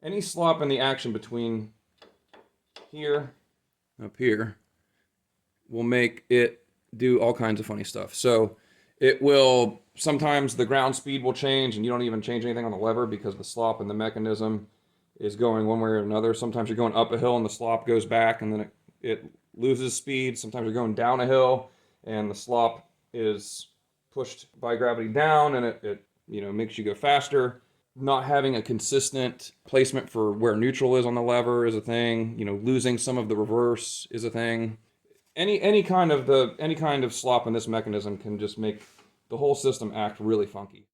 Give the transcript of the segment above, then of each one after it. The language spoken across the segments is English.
any slop in the action between here, up here, will make it do all kinds of funny stuff. So it will, sometimes the ground speed will change and you don't even change anything on the lever because the slop in the mechanism is going one way or another. Sometimes you're going up a hill and the slop goes back and then it loses speed. Sometimes you're going down a hill and the slop is pushed by gravity down and it makes you go faster. Not having a consistent placement for where neutral is on the lever is a thing. Losing some of the reverse is a thing. Any kind of slop in this mechanism can just make the whole system act really funky.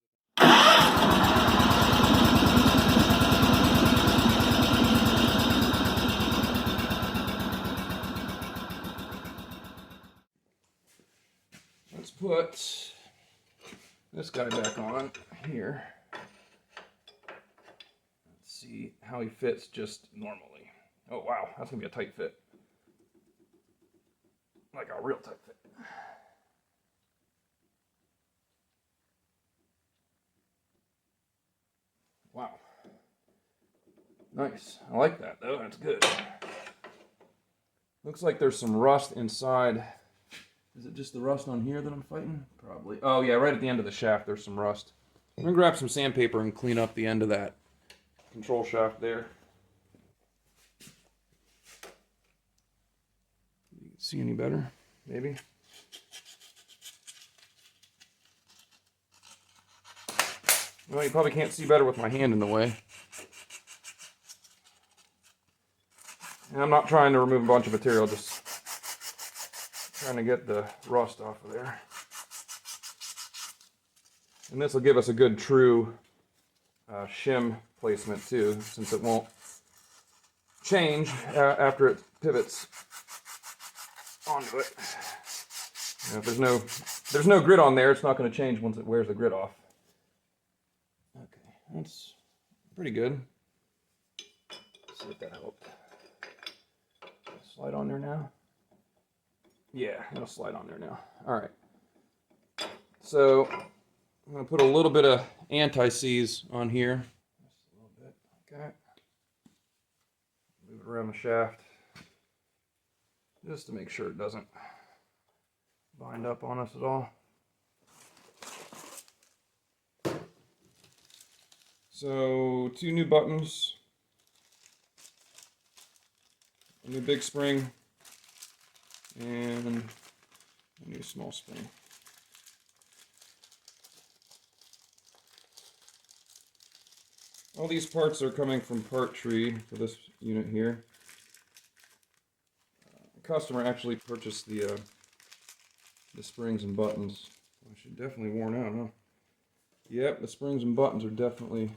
Let's put this guy back on here. Let's see how he fits just normally. Oh wow, that's gonna be a tight fit. Like a real tight fit. Wow. Nice. I like that though, that's good. Looks like there's some rust inside. Is it just the rust on here that I'm fighting? Probably. Oh yeah, right at the end of the shaft there's some rust. I'm gonna grab some sandpaper and clean up the end of that control shaft there. You can see any better? Maybe? Well, you probably can't see better with my hand in the way. And I'm not trying to remove a bunch of material, just trying to get the rust off of there. And this will give us a good true shim placement too, since it won't change after it pivots onto it. If there's no grit on there, it's not going to change once it wears the grit off. Okay, that's pretty good. Let's see if that helped. Slide on there now. Yeah, it'll slide on there now. All right. So I'm going to put a little bit of anti-seize on here. Just a little bit. Okay. Move it around the shaft just to make sure it doesn't bind up on us at all. So 2 new buttons, a new big spring, and a new small spring. All these parts are coming from Part Tree for this unit here. The customer actually purchased the springs and buttons. I should definitely worn out, huh? Yep, the springs and buttons are definitely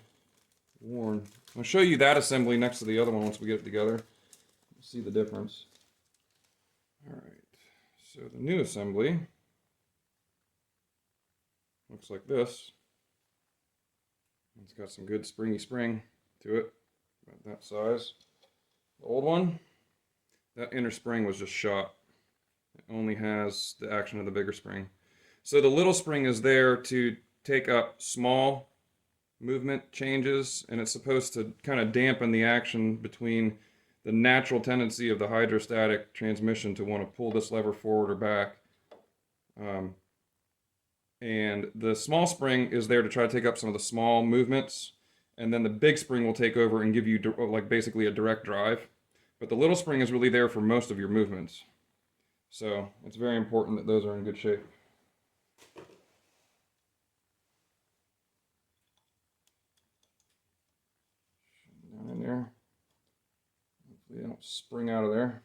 worn. I'll show you that assembly next to the other one once we get it together. You'll see the difference. Alright, so the new assembly looks like this. It's got some good springy spring to it, about that size. The old one, that inner spring was just shot. It only has the action of the bigger spring. So the little spring is there to take up small movement changes, and it's supposed to kind of dampen the action between the natural tendency of the hydrostatic transmission to want to pull this lever forward or back. And the small spring is there to try to take up some of the small movements, and then the big spring will take over and give you like basically a direct drive. But the little spring is really there for most of your movements. So it's very important that those are in good shape. Down in there. Hopefully they don't spring out of there.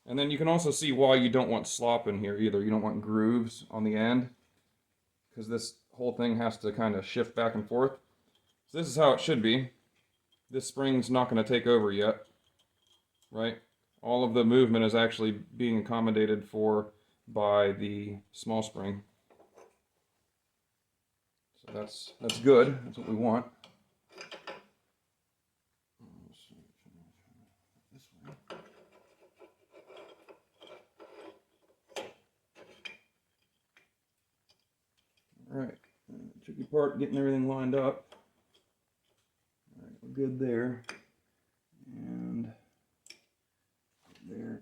And then you can also see why you don't want slop in here either. You don't want grooves on the end, because this whole thing has to kind of shift back and forth. So this is how it should be. This spring's not going to take over yet, right? All of the movement is actually being accommodated for by the small spring. So that's good. That's what we want. This way. All right. Tricky part, getting everything lined up. All right. we're good there. And there.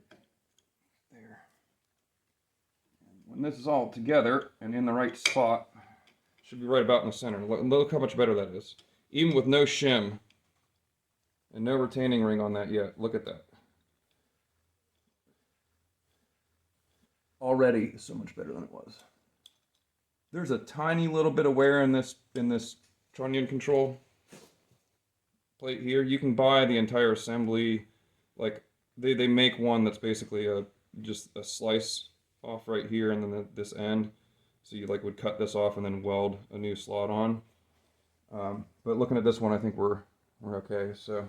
When this is all together and in the right spot, should be right about in the center. Look how much better that is. Even with no shim and no retaining ring on that yet. Look at that. Already so much better than it was. There's a tiny little bit of wear in this trunnion control plate here. You can buy the entire assembly. Like they make one that's basically just a slice off right here and then this end, so you like would cut this off and then weld a new slot on. But looking at this one, I think we're okay. So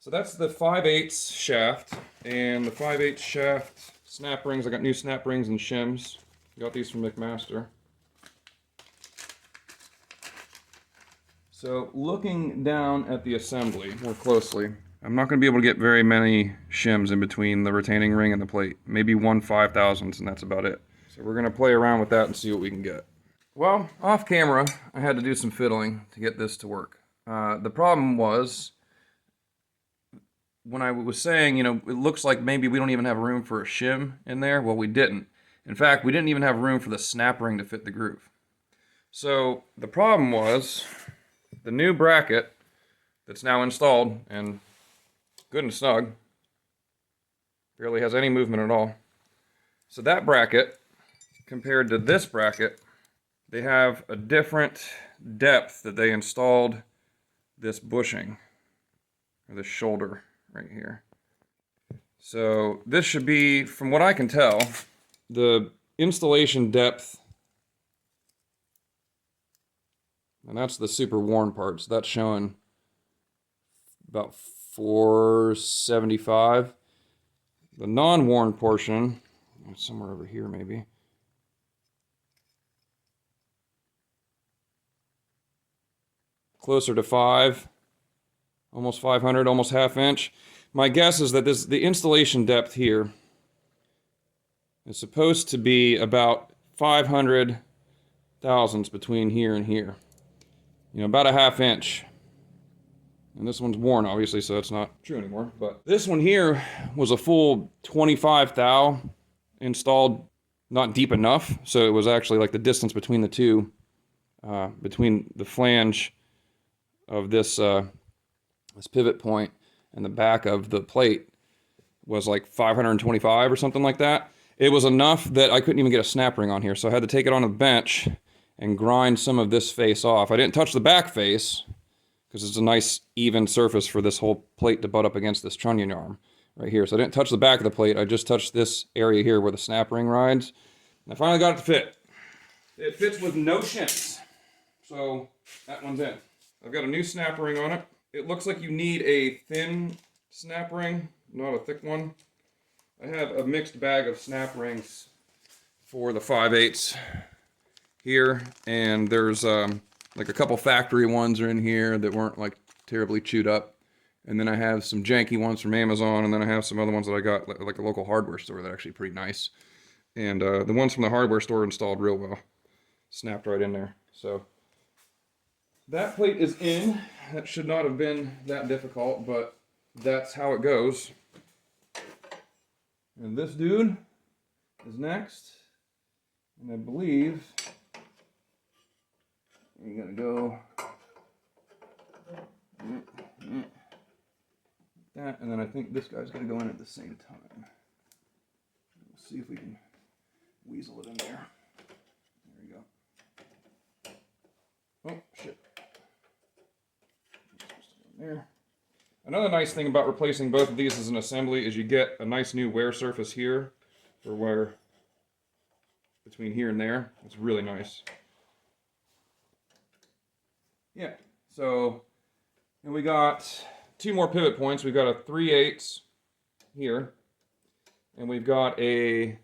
that's the 5/8 shaft, and the 5/8 shaft snap rings. I got new snap rings and shims. Got these from McMaster. So looking down at the assembly more closely, I'm not going to be able to get very many shims in between the retaining ring and the plate. Maybe 1/5000th, and that's about it. So we're going to play around with that and see what we can get. Well, off camera, I had to do some fiddling to get this to work. The problem was, when I was saying, it looks like maybe we don't even have room for a shim in there. Well, we didn't. In fact, we didn't even have room for the snap ring to fit the groove. So the problem was, the new bracket that's now installed and good and snug, barely has any movement at all. So that bracket, compared to this bracket, they have a different depth that they installed this bushing, or this shoulder right here. So this should be, from what I can tell, the installation depth, and that's the super worn part, so that's showing about 475. The non-worn portion, somewhere over here maybe, closer to 5, almost 500, almost ½ inch. My guess is that the installation depth here is supposed to be about 500 thousandths between here and here. About a ½ inch. And this one's worn, obviously, so that's not true anymore. But this one here was a full 25 thou installed, not deep enough. So it was actually like the distance between the two, between the flange of this pivot point and the back of the plate was like 525 or something like that. It was enough that I couldn't even get a snap ring on here. So I had to take it on the bench and grind some of this face off. I didn't touch the back face, because it's a nice even surface for this whole plate to butt up against this trunnion arm right here. So I didn't touch the back of the plate, I just touched this area here where the snap ring rides. And I finally got it to fit. It fits with no shims. So that one's in. I've got a new snap ring on it. It looks like you need a thin snap ring, not a thick one. I have a mixed bag of snap rings for the 5/8 here, and there's like a couple factory ones are in here that weren't like terribly chewed up. And then I have some janky ones from Amazon, and then I have some other ones that I got like a local hardware store that are actually pretty nice. And the ones from the hardware store installed real well. Snapped right in there. So that plate is in. That should not have been that difficult, but that's how it goes. And this dude is next. And I believe you're gonna go that, and then I think this guy's gonna go in at the same time. We'll see if we can weasel it in there. There we go. Oh shit. There. Another nice thing about replacing both of these as an assembly is you get a nice new wear surface here for wear between here and there. It's really nice. Yeah, so, and we got 2 more pivot points. We've got a 3/8 here, and we've got a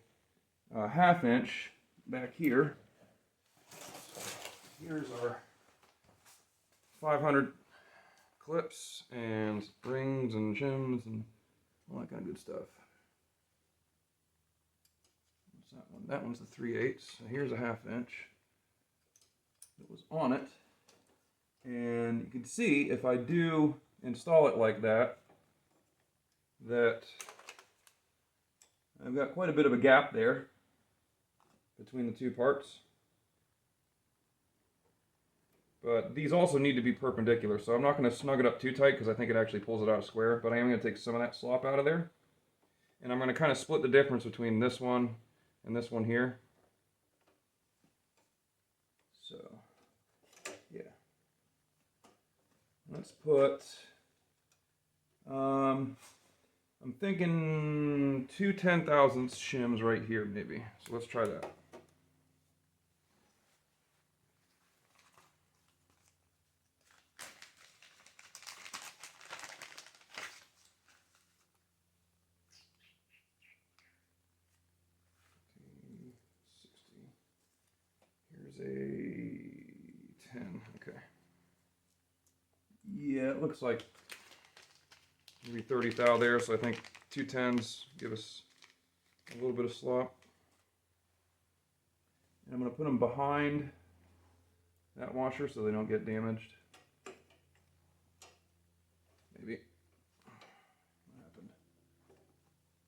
½ inch back here. Here's our 500 clips and rings and shims and all that kind of good stuff. What's that one? That one's the 3/8. So here's a ½ inch that was on it. And you can see if I do install it like that, that I've got quite a bit of a gap there between the two parts. But these also need to be perpendicular, so I'm not going to snug it up too tight because I think it actually pulls it out square, but I am going to take some of that slop out of there. And I'm going to kind of split the difference between this one and this one here. So, yeah. Let's put, I'm thinking 2 10,000ths shims right here maybe. So let's try that. Here's a 10, okay. Yeah, it looks like maybe 30 thou there, so I think 2 10s give us a little bit of slop. And I'm going to put them behind that washer so they don't get damaged. Maybe. What happened?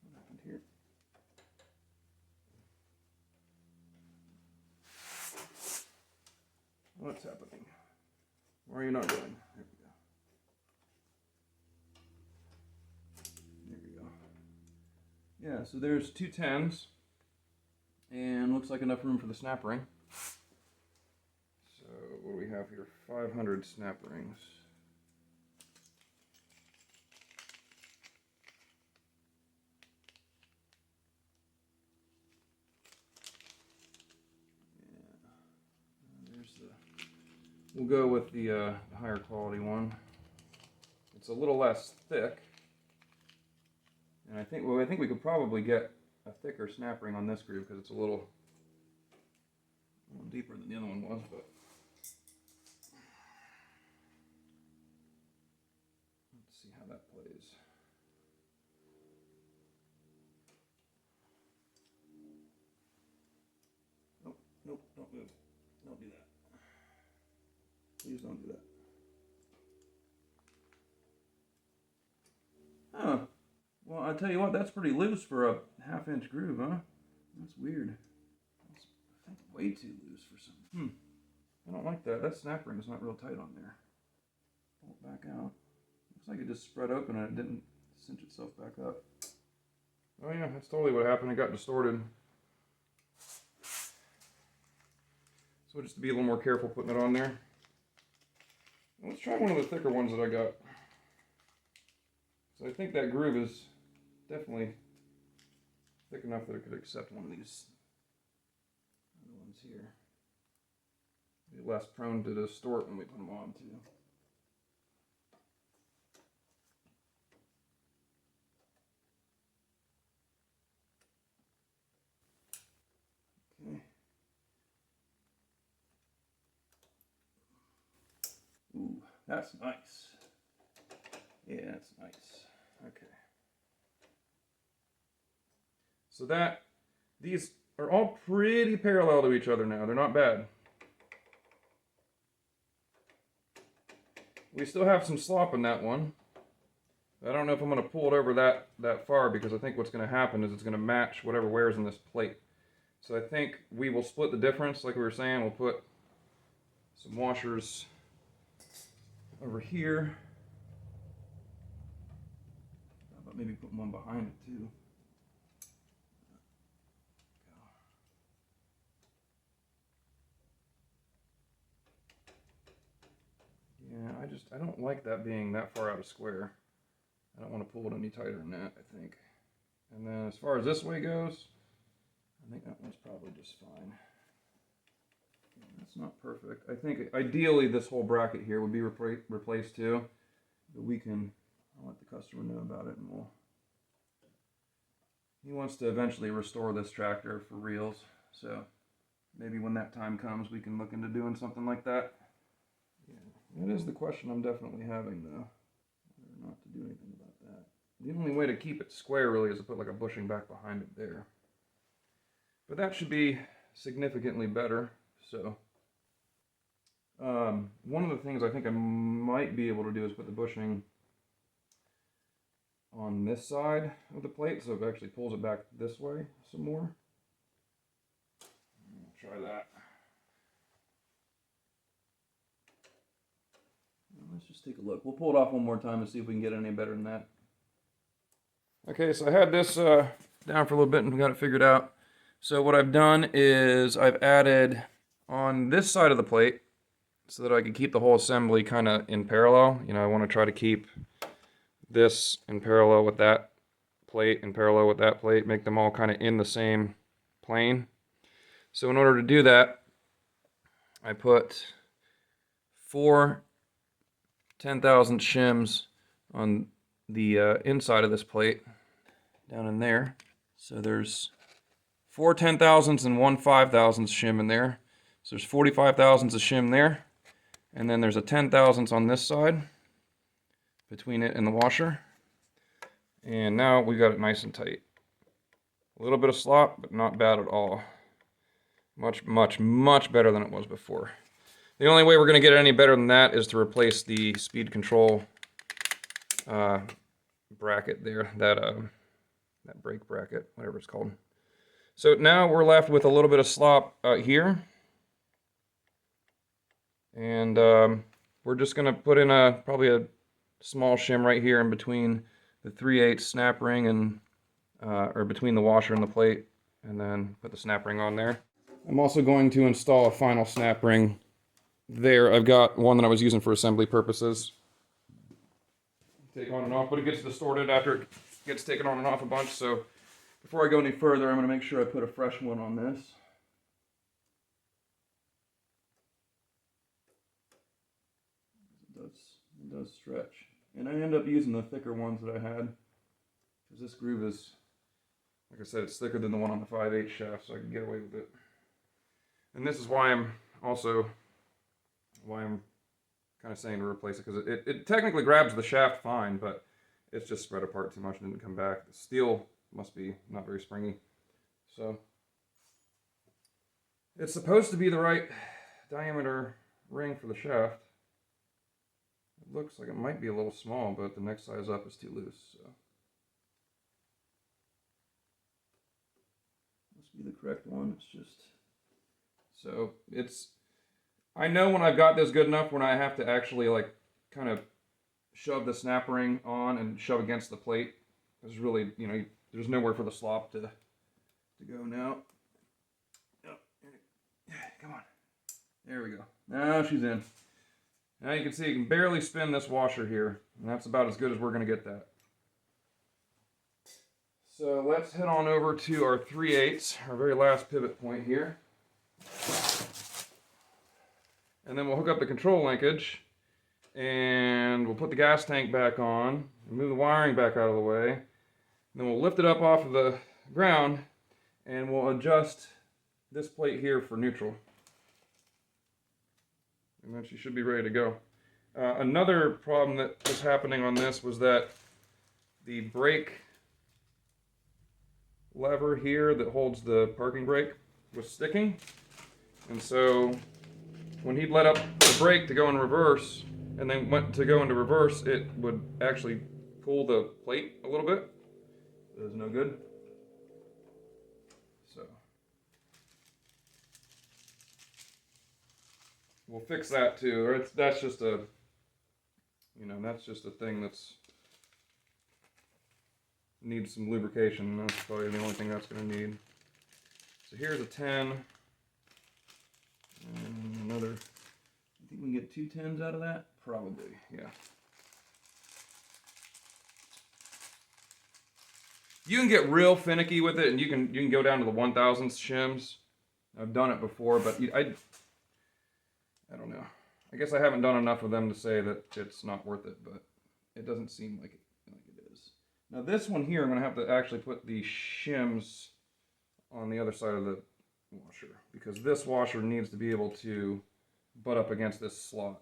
What happened here? What's happening? Why are you not going? There we go. There we go. Yeah, so there's 2 10s. And looks like enough room for the snap ring. So what do we have here? 500 snap rings. Yeah. There's the. We'll go with the higher quality one. It's a little less thick, and I think we could probably get a thicker snap ring on this groove because it's a little deeper than the other one was, but let's see how that plays. Nope, nope, don't move. Don't do that. Please don't do that. Huh. Well, I tell you what, that's pretty loose for a 1/2 inch groove, huh? That's weird. That's, I think, way too loose for some. I don't like that. That snap ring is not real tight on there. Pull it back out. Looks like it just spread open and it didn't cinch itself back up. Oh yeah, that's totally what happened. It got distorted. So just to be a little more careful putting it on there. Let's try one of the thicker ones that I got. So I think that groove is definitely thick enough that it could accept one of these other ones here. Be less prone to distort when we put them on too. Okay. Ooh, that's nice. Yeah, that's nice. Okay. So these are all pretty parallel to each other now. They're not bad. We still have some slop in that one. I don't know if I'm going to pull it over that far because I think what's going to happen is it's going to match whatever wears in this plate. So I think we will split the difference, like we were saying. We'll put some washers over here. How about maybe putting one behind it too? Yeah, I don't like that being that far out of square. I don't want to pull it any tighter than that, I think. And then as far as this way goes, I think that one's probably just fine. Yeah, that's not perfect. I think ideally this whole bracket here would be replaced too. But I'll let the customer know about it, and he wants to eventually restore this tractor for reals. So maybe when that time comes, we can look into doing something like that. Yeah, that is the question I'm definitely having though. Whether or not to do anything about that. The only way to keep it square really is to put like a bushing back behind it there. But that should be significantly better, so. One of the things I think I might be able to do is put the bushing on this side of the plate, so it actually pulls it back this way some more. Try that. Let's just take a look. We'll pull it off one more time and see if we can get any better than that. Okay, so I had this down for a little bit and we got it figured out. So what I've done is I've added on this side of the plate so that I can keep the whole assembly kind of in parallel. You know, I want to try to keep this in parallel with that plate, in parallel with that plate, make them all kind of in the same plane. So in order to do that, I put 4 10,000 shims on the inside of this plate, down in there. So there's 4 10,000s and 1 5,000 shim in there. So there's 45 thousandths of shim there. And then there's a 10 thousandths on this side, between it and the washer. And now we got it nice and tight. A little bit of slop, but not bad at all. Much, much, much better than it was before. The only way we're going to get it any better than that is to replace the speed control bracket there, that brake bracket, whatever it's called. So now we're left with a little bit of slop here. And we're just going to put in probably a small shim right here in between the 3/8 snap ring and or between the washer and the plate, and then put the snap ring on there. I'm also going to install a final snap ring there. I've got one that I was using for assembly purposes. Take on and off, but it gets distorted after it gets taken on and off a bunch, so before I go any further, I'm going to make sure I put a fresh one on this. It does stretch. And I end up using the thicker ones that I had, because this groove is, like I said, it's thicker than the one on the 5/8 shaft, so I can get away with it. And this is why I'm kind of saying to replace it, because it technically grabs the shaft fine, but it's just spread apart too much and didn't come back. The steel must be not very springy. So it's supposed to be the right diameter ring for the shaft. It looks like it might be a little small, but the next size up is too loose. So must be the correct one. It's just, so it's, I know when I've got this good enough when I have to actually like kind of shove the snap ring on and shove against the plate. There's really, you know, there's nowhere for the slop to go now. Oh, come on. There we go. Now she's in. Now you can see you can barely spin this washer here, and that's about as good as we're going to get that. So let's head on over to our 3/8, our very last pivot point here. And then we'll hook up the control linkage, and we'll put the gas tank back on, and move the wiring back out of the way. And then we'll lift it up off of the ground, and we'll adjust this plate here for neutral. And then she should be ready to go. Another problem that was happening on this was that the brake lever here that holds the parking brake was sticking. And so when he'd let up the brake to go in reverse and then went to go into reverse, it would actually pull the plate a little bit. It was no good. So we'll fix that too. That's just a, you know, that's just a thing that's needs some lubrication. That's probably the only thing that's going to need. So here's a 10. And another, I think we can get 2 10s out of that? Probably, yeah. You can get real finicky with it, and you can go down to the 1,000th shims. I've done it before, but I don't know. I guess I haven't done enough of them to say that it's not worth it, but it doesn't seem like it is. Now this one here, I'm going to have to actually put the shims on the other side of the washer, because this washer needs to be able to butt up against this slot.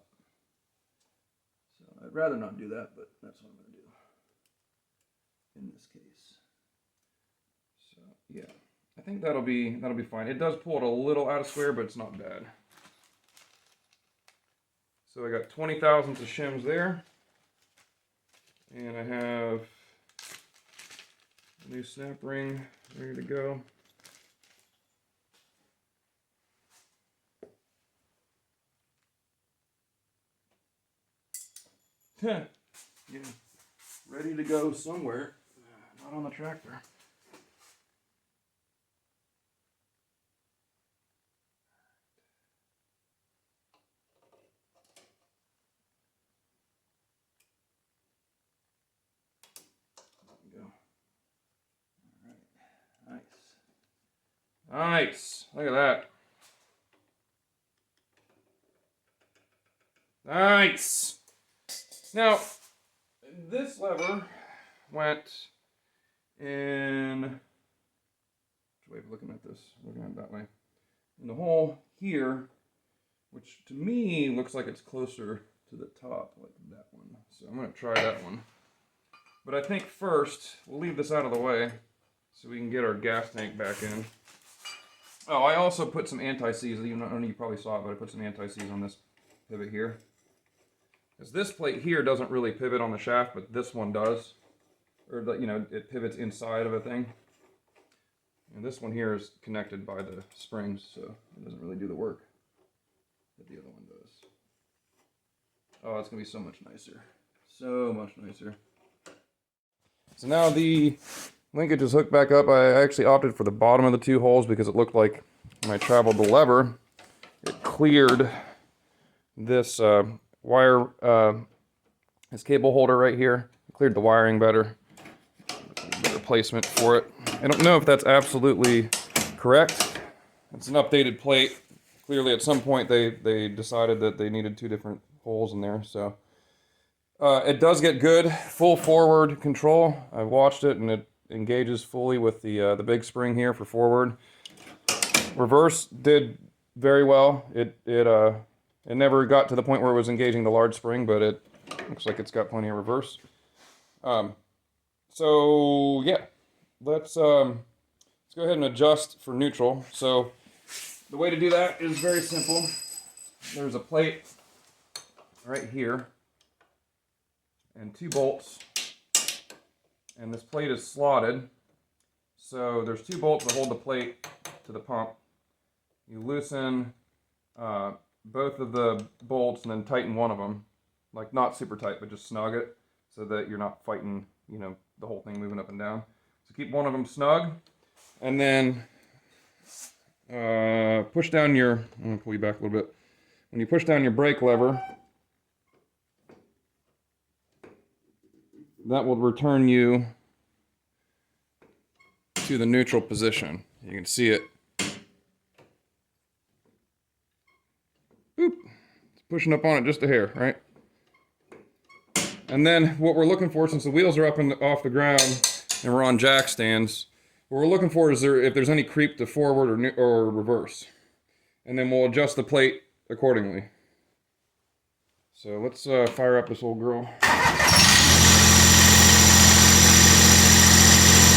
So I'd rather not do that, but that's what I'm going to do in this case. So yeah, I think that'll be fine. It does pull it a little out of square, but it's not bad. So I got 20 thousandths of shims there. And I have a new snap ring ready to go. Yeah, ready to go somewhere, not on the tractor. There we go. All right, nice. Nice, look at that. Nice. Now, this lever went in, which way of looking at this? Looking at it that way. In the hole here, which to me looks like it's closer to the top, like that one. So I'm going to try that one. But I think first, we'll leave this out of the way so we can get our gas tank back in. Oh, I also put some anti-seize, even though you probably saw it, but I put some anti-seize on this pivot here. Because this plate here doesn't really pivot on the shaft, but this one does. Or, you know, it pivots inside of a thing. And this one here is connected by the springs, so it doesn't really do the work that the other one does. Oh, it's going to be so much nicer. So much nicer. So now the linkage is hooked back up. I actually opted for the bottom of the two holes because it looked like when I traveled the lever, it cleared this wire, this cable holder right here. It cleared the wiring better. Better placement for it. I don't know if that's absolutely correct. It's an updated plate. Clearly at some point they decided that they needed two different holes in there, so it does get good full forward control. I've watched it and it engages fully with the big spring here for forward. Reverse did very well. It never got to the point where it was engaging the large spring, but it looks like it's got plenty of reverse. So yeah, let's go ahead and adjust for neutral. So the way to do that is very simple. There's a plate right here and two bolts, and this plate is slotted. So there's two bolts that hold the plate to the pump. You loosen both of the bolts and then tighten one of them, like not super tight, but just snug it so that you're not fighting, you know, the whole thing moving up and down. So keep one of them snug, and then push down your, I'm going to pull you back a little bit. When you push down your brake lever, that will return you to the neutral position. You can see it. Boop. It's pushing up on it just a hair, right? And then what we're looking for, since the wheels are up and off the ground and we're on jack stands, what we're looking for is if there's any creep to forward or reverse. And then we'll adjust the plate accordingly. So let's fire up this old girl.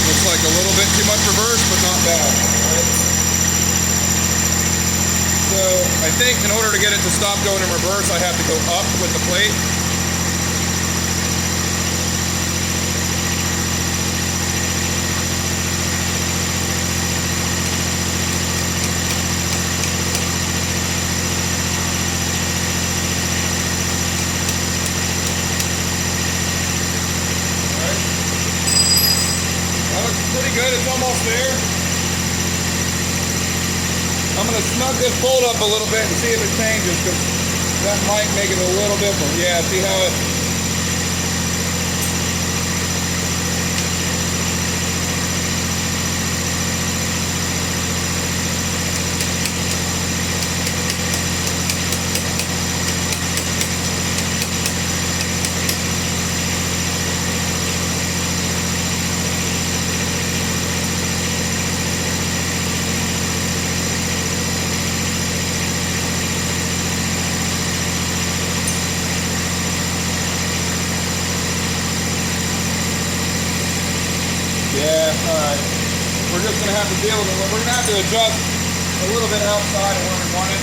Looks like a little bit too much reverse, but not bad. Right? So I think in order to get it to stop going in reverse, I have to go up with the plate. Good, it's almost there. I'm going to snug this bolt up a little bit and see if it changes, because that might make it a little different. Yeah, see how it... Yeah, alright. We're just going to have to deal with it. We're going to have to adjust a little bit outside of where we want it.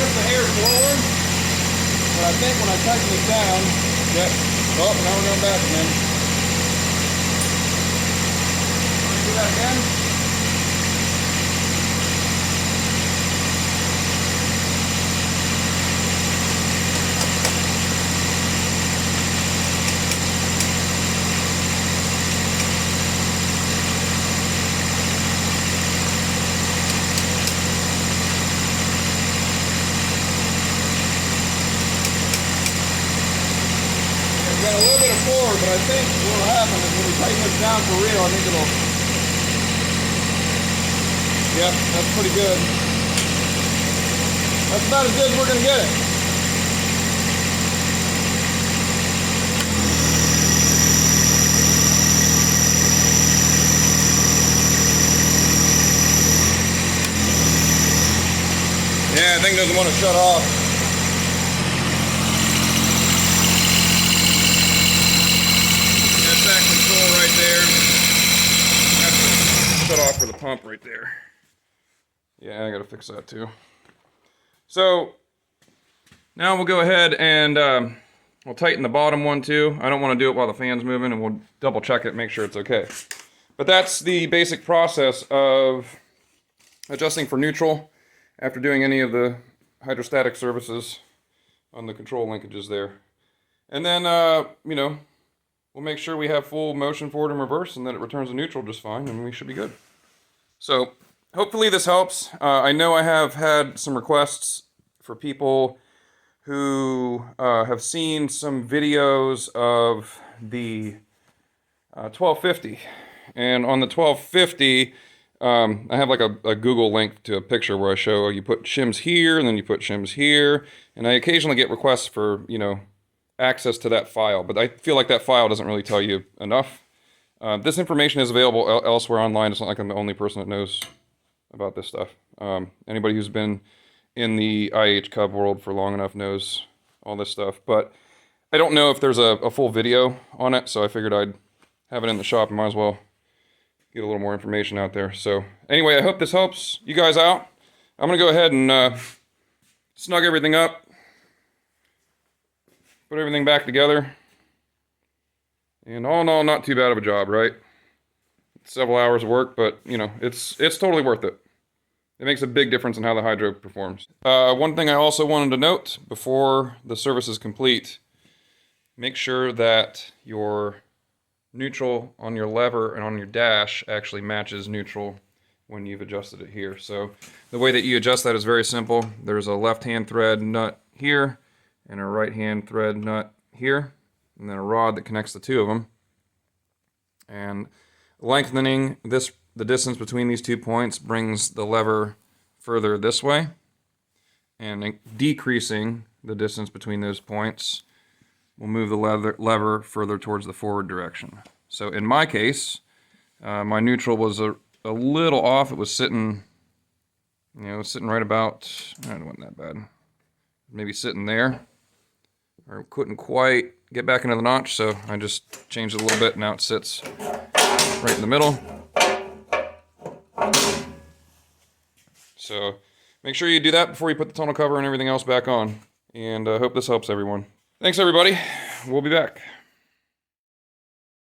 just a hair forward, but I think when I tighten it down, yep. Oh, now we're going back again. Do that again. Got a little bit of forward, but I think what will happen is when we tighten this down for real, I think it'll... Yep, that's pretty good. That's about as good as we're going to get it. Yeah, I think it doesn't want to shut off. Right there. Have to shut off for the pump right there. Yeah, I gotta fix that too. So now we'll go ahead and we'll tighten the bottom one too. I don't want to do it while the fan's moving, and we'll double check it, make sure it's okay. But that's the basic process of adjusting for neutral after doing any of the hydrostatic services on the control linkages there. And then, you know, we'll make sure we have full motion forward and reverse and that it returns to neutral just fine, and we should be good. So hopefully this helps. I know I have had some requests for people who have seen some videos of the 1250. And on the 1250, I have like a Google link to a picture where I show you put shims here and then you put shims here. And I occasionally get requests for, you know, access to that file, but I feel like that file doesn't really tell you enough. This information is available elsewhere online. It's not like I'm the only person that knows about this stuff. Anybody who's been in the IH Cub world for long enough knows all this stuff, but I don't know if there's a full video on it, so I figured I'd have it in the shop and might as well get a little more information out there. So anyway, I hope this helps you guys out. I'm gonna go ahead and snug everything up, put everything back together, and all in all, not too bad of a job, right? Several hours of work, but you know, it's totally worth it. It makes a big difference in how the hydro performs. One thing I also wanted to note before the service is complete, make sure that your neutral on your lever and on your dash actually matches neutral when you've adjusted it here. So the way that you adjust that is very simple. There's a left-hand thread nut here and a right-hand thread nut here, and then a rod that connects the two of them. And lengthening the distance between these 2 points brings the lever further this way, and decreasing the distance between those points will move the lever further towards the forward direction. So in my case, my neutral was a little off. It was sitting, you know, sitting right about, it wasn't that bad, maybe sitting there. I couldn't quite get back into the notch, so I just changed it a little bit. Now it sits right in the middle. So make sure you do that before you put the tonneau cover and everything else back on. And I hope this helps everyone. Thanks everybody. We'll be back.